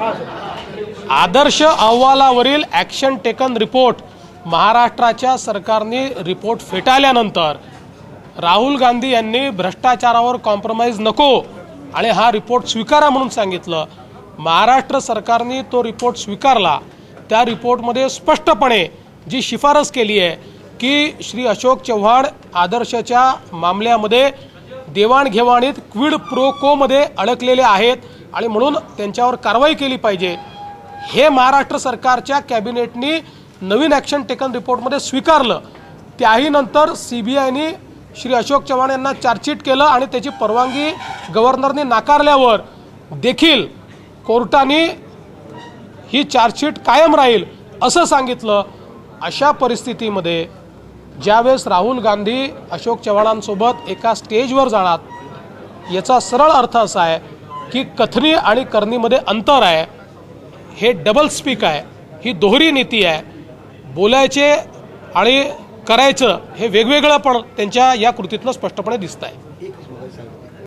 आदर्श अहवालावरील action taken report महाराष्ट्राच्या सरकारने report फेटाळल्यानंतर राहुल गांधी यांनी भ्रष्टाचारावर कॉम्प्रोमाइज नको आणि हा रिपोर्ट स्वीकारा म्हणून सांगितलं। महाराष्ट्र सरकारने तो रिपोर्ट स्वीकारला। त्या रिपोर्टमध्ये स्पष्टपणे जी शिफारस केली आहे की श्री अशोक चव्हाण आदर्शच्या मामल्यामध्ये देवाणघेवाणीत क्विड प्रो कोमध्ये अडकलेले आहेत आणि म्हणून त्यांच्यावर कारवाई केली पाहिजे। हे महाराष्ट्र सरकारच्या कॅबिनेटने नवीन ॲक्शन टेकन रिपोर्टमध्ये स्वीकारलं। त्याही नंतर सीबीआयने श्री अशोक चव्हाण यांना चार्जशीट केलं आणि त्याची परवानगी गव्हर्नरने नाकारल्यावर देखील कोर्टाने ही चार्जशीट कायम राहील असं सांगितलं। अशा परिस्थितीमध्ये ज्यावेळेस राहुल गांधी अशोक चव्हाणांसोबत एका स्टेजवर जाणार याचा सरळ अर्थ असा आहे की कथनी आणि करणीमध्ये अंतर आहे। हे डबल स्पीक आहे, ही दोहरी नीती आहे। बोलायचे आणि करायचं हे वेगवेगळं पण त्यांच्या या कृतीतलं स्पष्टपणे दिसत आहे।